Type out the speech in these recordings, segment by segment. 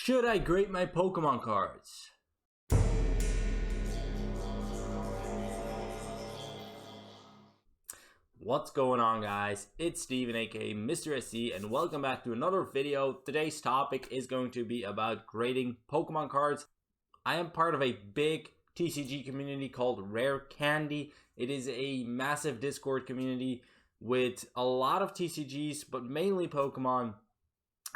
Should I grade my Pokemon cards? What's going on, guys? It's Steven, aka Mr. SC, and welcome back to another video. Today's topic is going to be about grading Pokemon cards. I am part of a big TCG community called Rare Candy. It is a massive Discord community with a lot of TCGs, but mainly Pokemon.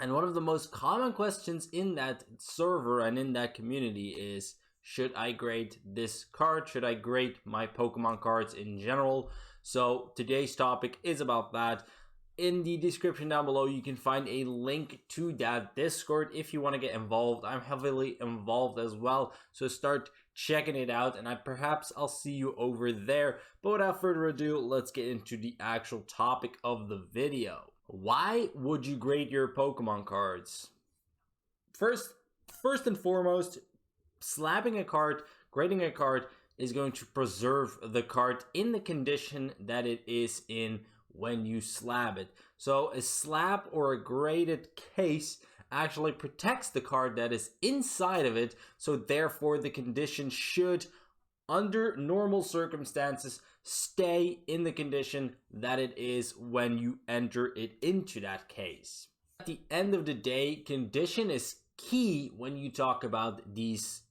And one of the most common questions in that server and in that community is, should I grade this card? Should I grade my Pokemon cards in general? So today's topic is about that. In the description down below, you can find a link to that Discord if you want to get involved. I'm heavily involved as well, so start checking it out, and I'll see you over there. But without further ado, let's get into the actual topic of the video. Why would you grade your Pokemon cards? First and foremost, slabbing a card, grading a card is going to preserve the card in the condition that it is in when you slab it. So a slab or a graded case actually protects the card that is inside of it, so therefore the condition should, under normal circumstances, stay in the condition that it is when you enter it into that case. At the end of the day, condition is key when you talk about these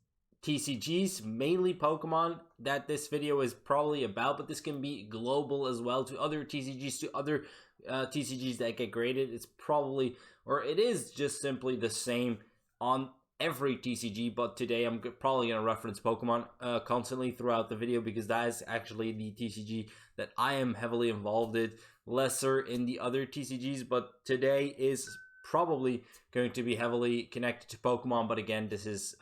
TCGs, mainly Pokemon, that this video is probably about, but this can be global as well to other TCGs, to other TCGs that get graded. It's probably, or it is just simply the same on every TCG, but today I'm probably going to reference Pokemon constantly throughout the video because that is actually the TCG that I am heavily involved in, lesser in the other TCGs, but today is probably going to be heavily connected to Pokemon. But again, this is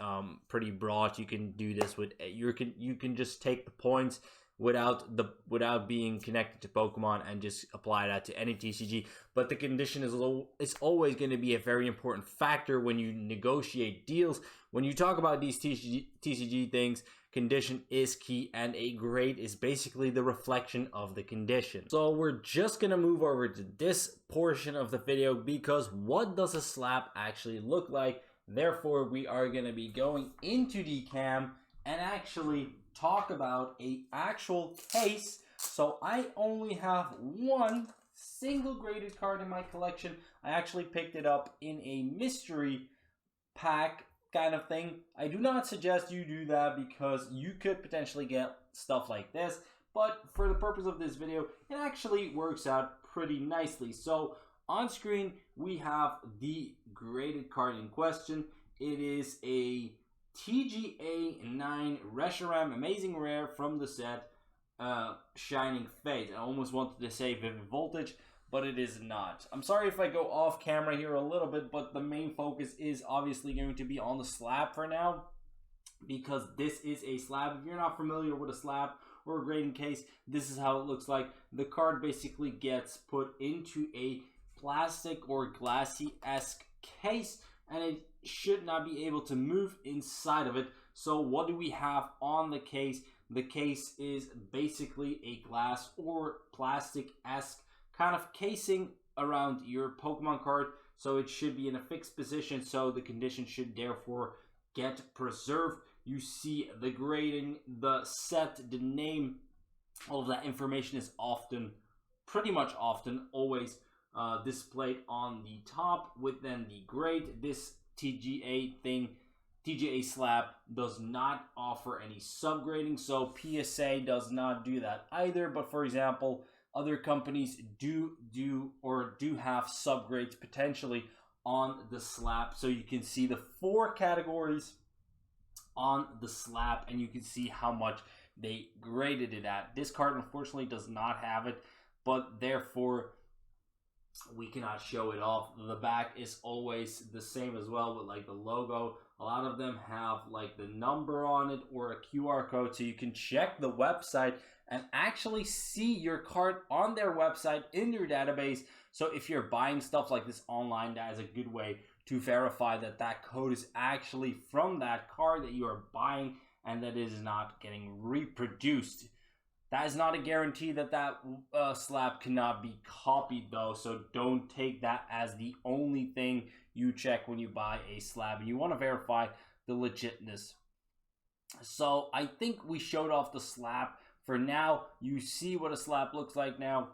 pretty broad. You can do this with you can just take the points without being connected to Pokemon and just apply that to any TCG. But the condition is always going to be a very important factor when you negotiate deals. When you talk about these TCG things, condition is key, and a grade is basically the reflection of the condition. So we're just going to move over to this portion of the video, because what does a slab actually look like? Therefore, we are going to be going into the cam and actually talk about a actual case. So I only have one single graded card in my collection. I actually picked it up in a mystery pack kind of thing. I do not suggest you do that because you could potentially get stuff like this, but for the purpose of this video, it actually works out pretty nicely. So on screen, we have the graded card in question. It is a TGA 9 Reshiram Amazing Rare from the set Shining Fate. I almost wanted to say Vivid Voltage, but it is not. I'm sorry if I go off camera here a little bit, but the main focus is obviously going to be on the slab for now, because this is a slab. If you're not familiar with a slab or a grading case, this is how it looks like. The card basically gets put into a plastic or glassy-esque case, and it should not be able to move inside of it. So what do we have on the case? The case is basically a glass or plastic-esque kind of casing around your Pokemon card, so it should be in a fixed position, so the condition should therefore get preserved. You see the grading, the set, the name, all of that information is pretty much always displayed on the top with then the grade. This TGA slab does not offer any subgrading, so PSA does not do that either. But for example, other companies do have subgrades potentially on the slab. So you can see the 4 categories on the slab, and you can see how much they graded it at. This card unfortunately does not have it, but therefore we cannot show it off. The back is always the same as well, with like the logo. A lot of them have like the number on it or a QR code, so you can check the website and actually see your card on their website in their database. So if you're buying stuff like this online, that is a good way to verify that that code is actually from that card that you are buying and that it is not getting reproduced. That is not a guarantee that that slab cannot be copied though, so don't take that as the only thing you check when you buy a slab, and you want to verify the legitness. So I think we showed off the slab. For now, you see what a slab looks like now.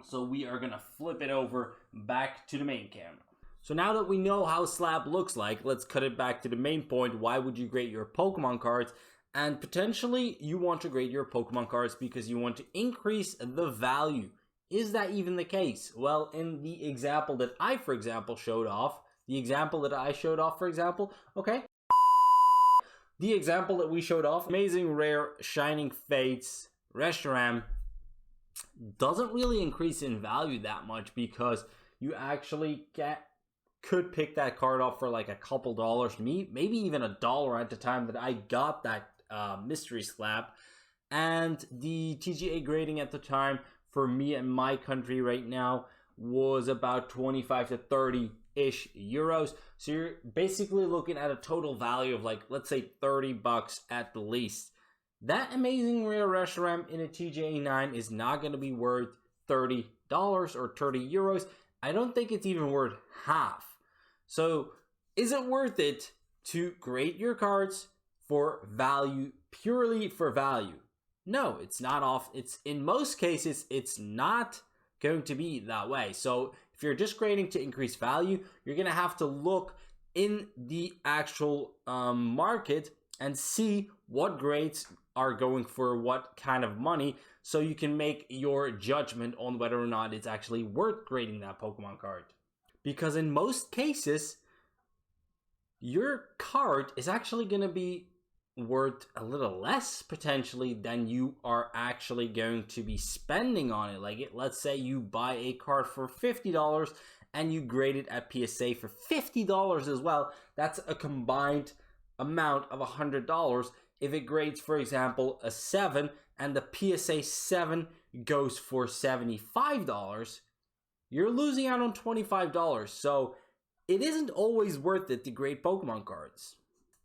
So we are going to flip it over back to the main camera. So now that we know how a slab looks like, let's cut it back to the main point. Why would you grade your Pokemon cards? And potentially you want to grade your Pokemon cards because you want to increase the value. Is that even the case? Well, in the example that I, for example, showed off, the example that we showed off, Amazing Rare Shining Fates Reshiram doesn't really increase in value that much because you actually could pick that card up for like a couple dollars, maybe even $1 at the time that I got that mystery slab. And the TGA grading at the time for me and my country right now was about 25 to 30-ish euros. So you're basically looking at a total value of like, let's say $30 at the least. That Amazing Rare Reshiram in a TGA 9 is not going to be worth $30 or 30 euros. I don't think it's even worth half. So is it worth it to grade your cards for value, purely for value? No, it's not off. It's in most cases, it's not going to be that way. So if you're just grading to increase value, you're going to have to look in the actual market and see what grades are going for what kind of money, so you can make your judgment on whether or not it's actually worth grading that Pokemon card. Because in most cases, your card is actually going to be worth a little less potentially than you are actually going to be spending on it. Like, let's say you buy a card for $50 and you grade it at PSA for $50 as well. That's a combined amount of $100. If it grades, for example, a 7 and the PSA 7 goes for $75, you're losing out on $25. So it isn't always worth it to grade Pokemon cards.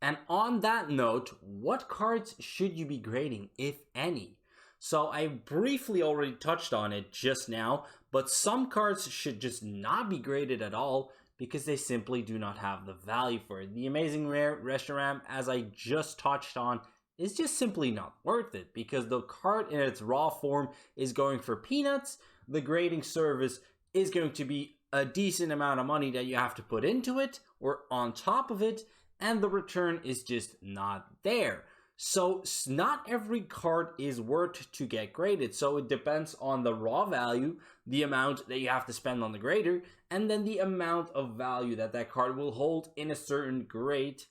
And on that note, what cards should you be grading, if any? So I briefly already touched on it just now, but some cards should just not be graded at all because they simply do not have the value for it. The Amazing Rare Reshiram, as I just touched on, is just simply not worth it because the card in its raw form is going for peanuts. The grading service is going to be a decent amount of money that you have to put into it or on top of it, and the return is just not there. So not every card is worth to get graded. So it depends on the raw value, the amount that you have to spend on the grader, and then the amount of value that that card will hold in a certain grade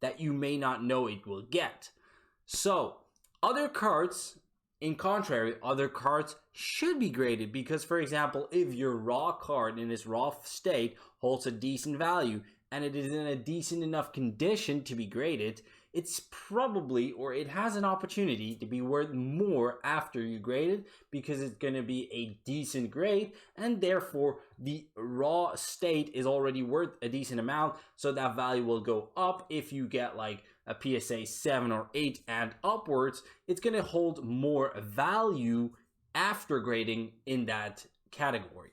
that you may not know it will get. So other cards, in contrary, other cards should be graded because, for example, if your raw card in its raw state holds a decent value and it is in a decent enough condition to be graded, it's probably, or it has an opportunity to be worth more after you grade it because it's going to be a decent grade, and therefore the raw state is already worth a decent amount, so that value will go up. If you get like a PSA 7 or 8 and upwards, it's going to hold more value after grading in that category.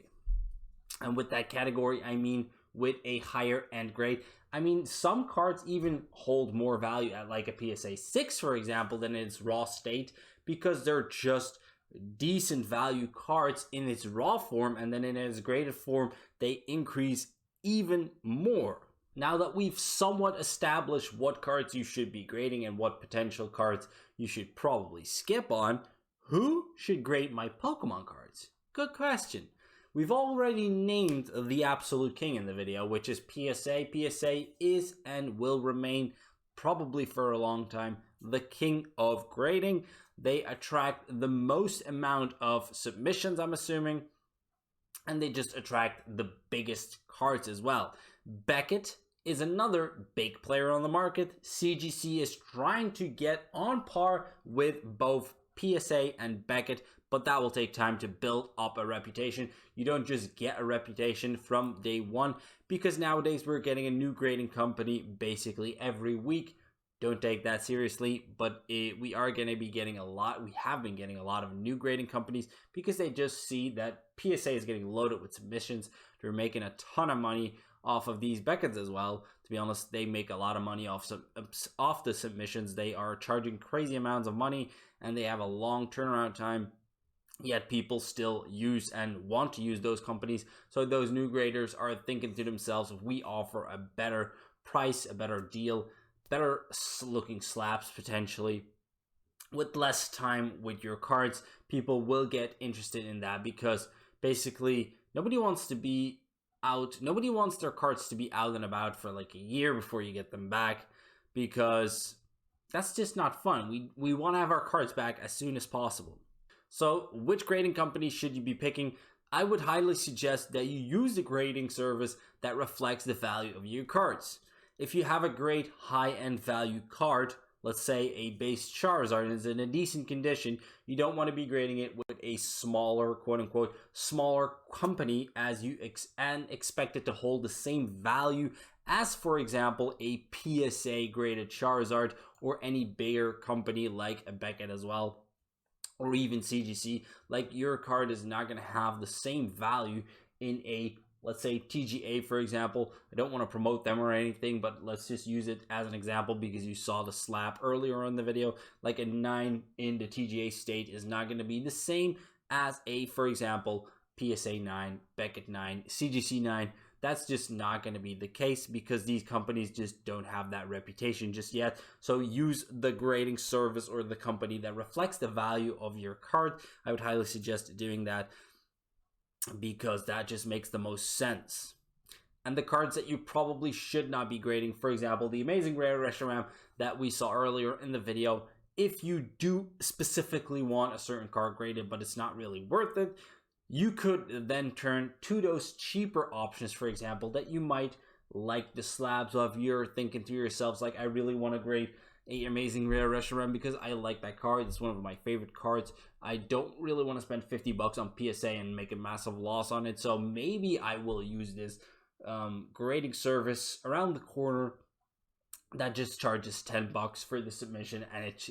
And with that category, I mean with a higher end grade. I mean, some cards even hold more value at like a PSA 6, for example, than in its raw state because they're just decent value cards in its raw form, and then in its graded form, they increase even more. Now that we've somewhat established what cards you should be grading and what potential cards you should probably skip on, who should grade my Pokemon cards? Good question. We've already named the absolute king in the video, which is PSA. PSA is and will remain, probably for a long time, the king of grading. They attract the most amount of submissions, I'm assuming, and they just attract the biggest cards as well. Beckett is another big player on the market. CGC is trying to get on par with both PSA and Beckett, but that will take time to build up a reputation. You don't just get a reputation from day one, because nowadays we're getting a new grading company basically every week. Don't take that seriously, but we are going to be getting we have been getting a lot of new grading companies because they just see that PSA is getting loaded with submissions. They're making a ton of money off of these Beckett's as well. To be honest, they make a lot of money off the submissions. They are charging crazy amounts of money, and they have a long turnaround time. Yet people still use and want to use those companies. So those new graders are thinking to themselves, we offer a better price, a better deal, better looking slabs potentially, with less time with your cards. People will get interested in that because basically nobody wants their cards to be out and about for like a year before you get them back, because that's just not fun. We want to have our cards back as soon as possible. So which grading company should you be picking? I would highly suggest that you use a grading service that reflects the value of your cards. If you have a great high-end value card, let's say a base Charizard is in a decent condition, you don't want to be grading it with a smaller, quote-unquote, smaller company as you expect it to hold the same value as, for example, a PSA graded Charizard or any bigger company like a Beckett as well, or even CGC. Like, your card is not going to have the same value in a, let's say, TGA, for example. I don't want to promote them or anything, but let's just use it as an example because you saw the slap earlier in the video. Like, a 9 in the TGA state is not going to be the same as a, for example, PSA 9, Beckett 9, CGC 9. That's just not going to be the case because these companies just don't have that reputation just yet. So use the grading service or the company that reflects the value of your card. I would highly suggest doing that because that just makes the most sense. And the cards that you probably should not be grading, for example, the Amazing Rare Reshiram that we saw earlier in the video, if you do specifically want a certain card graded but it's not really worth it, you could then turn to those cheaper options, for example, that you might like the slabs of. You're thinking to yourselves, like, I really want to grade a Amazing Rare Reshiram because I like that card. It's one of my favorite cards. I don't really want to spend $50 on PSA and make a massive loss on it. So maybe I will use this grading service around the corner that just charges $10 for the submission, and it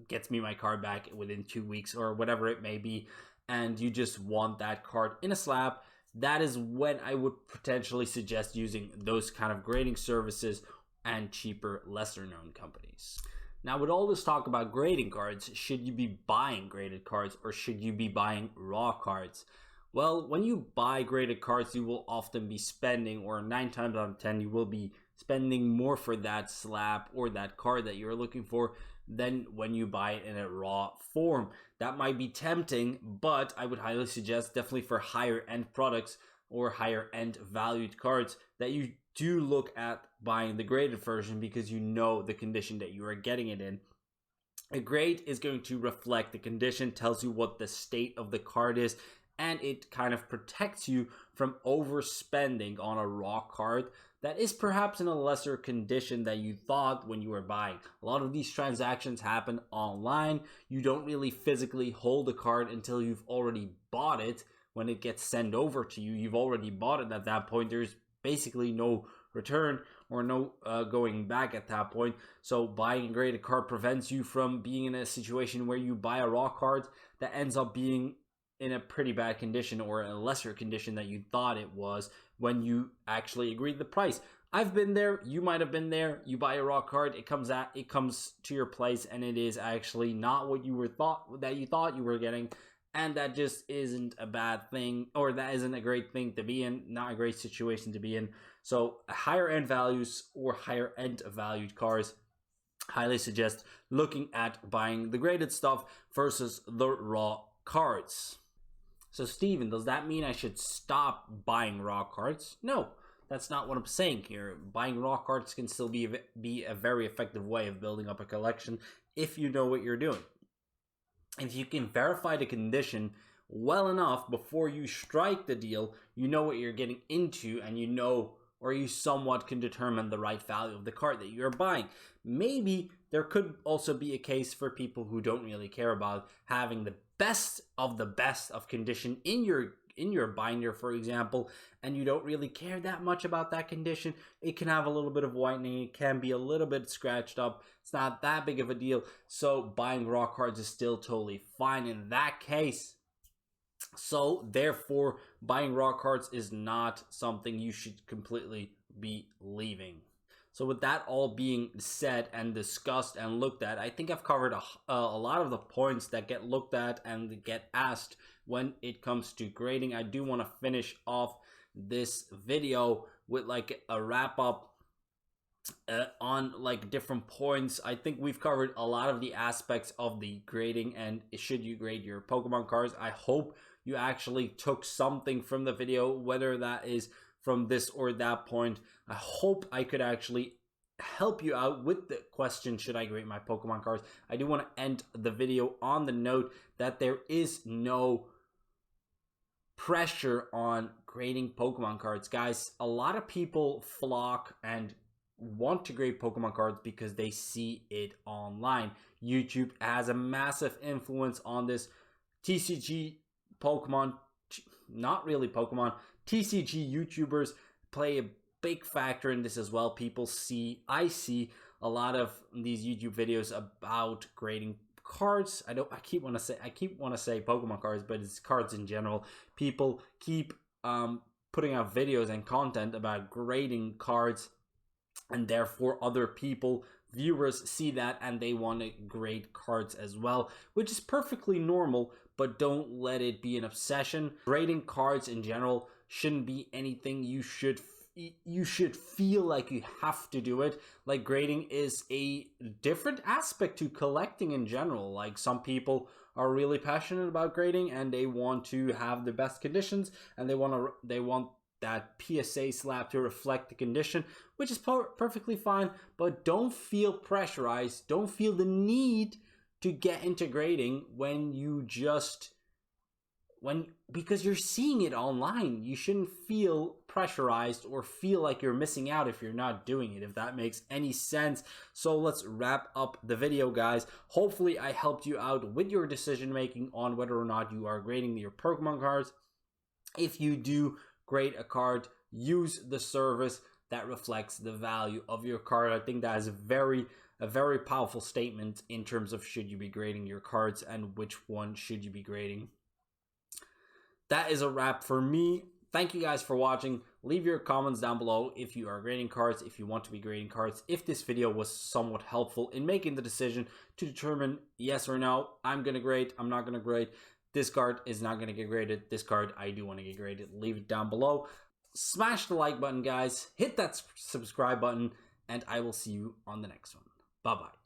gets me my card back within 2 weeks or whatever it may be. And you just want that card in a slab. That is when I would potentially suggest using those kind of grading services and cheaper, lesser known companies. Now, with all this talk about grading cards, should you be buying graded cards or should you be buying raw cards? Well, when you buy graded cards, you will often be spending, or 9 times out of 10, you will be spending more for that slab or that card that you're looking for than when you buy it in a raw form. That might be tempting, but I would highly suggest, definitely for higher end products or higher end valued cards, that you do look at buying the graded version because you know the condition that you are getting it in. A grade is going to reflect the condition, tells you what the state of the card is, and it kind of protects you from overspending on a raw card that is perhaps in a lesser condition than you thought when you were buying. A lot of these transactions happen online. You don't really physically hold a card until you've already bought it. When it gets sent over to you, you've already bought it at that point. There's basically no return or no going back at that point. So buying a graded card prevents you from being in a situation where you buy a raw card that ends up being in a pretty bad condition or a lesser condition that you thought it was when you actually agreed the price. I've been there. You might have been there. You buy a raw card, it comes to your place, and it is actually not what you thought you were getting, and that just isn't a bad thing, or that isn't a great thing to be in, not a great situation to be in. So higher end values or higher end valued cards, highly suggest looking at buying the graded stuff versus the raw cards. So Steven, does that mean I should stop buying raw cards? No, that's not what I'm saying here. Buying raw cards can still be a very effective way of building up a collection if you know what you're doing. If you can verify the condition well enough before you strike the deal, you know what you're getting into, and you know, or you somewhat can determine the right value of the card that you're buying. Maybe there could also be a case for people who don't really care about having the best of condition in your binder, for example, and you don't really care that much about that condition. It can have a little bit of whitening, it can be a little bit scratched up. It's not that big of a deal. So buying raw cards is still totally fine in that case. So therefore, buying raw cards is not something you should completely be leaving. So with that all being said and discussed and looked at, I think I've covered a lot of the points that get looked at and get asked when it comes to grading. I do want to finish off this video with like a wrap up on like different points. I think we've covered a lot of the aspects of the grading and should you grade your Pokemon cards. I hope you actually took something from the video, whether that is from this or that point. I hope I could actually help you out with the question, should I grade my Pokemon cards? I do want to end the video on the note that there is no pressure on grading Pokemon cards. Guys, a lot of people flock and want to grade Pokemon cards because they see it online. YouTube has a massive influence on this. TCG Pokemon, not really Pokemon, TCG YouTubers play a big factor in this as well. I see a lot of these YouTube videos about grading cards. I keep want to say Pokemon cards, but it's cards in general. People keep putting out videos and content about grading cards, and therefore other people, viewers, see that and they want to grade cards as well, which is perfectly normal, but don't let it be an obsession. Grading cards in general shouldn't be anything you should feel like you have to do it. Like, grading is a different aspect to collecting in general. Like, some people are really passionate about grading and they want to have the best conditions, and they want that PSA slab to reflect the condition, which is perfectly fine. But don't feel pressurized, don't feel the need to get into grading because you're seeing it online. You shouldn't feel pressurized or feel like you're missing out if you're not doing it, if that makes any sense. So let's wrap up the video, guys. Hopefully I helped you out with your decision making on whether or not you are grading your Pokemon cards. If you do grade a card, use the service that reflects the value of your card. I think that is a very powerful statement in terms of should you be grading your cards and which one should you be grading. That is a wrap for me. Thank you guys for watching. Leave your comments down below if you are grading cards, if you want to be grading cards, if this video was somewhat helpful in making the decision to determine yes or no, I'm going to grade, I'm not going to grade. This card is not going to get graded. This card, I do want to get graded. Leave it down below. Smash the like button, guys. Hit that subscribe button, and I will see you on the next one. Bye-bye.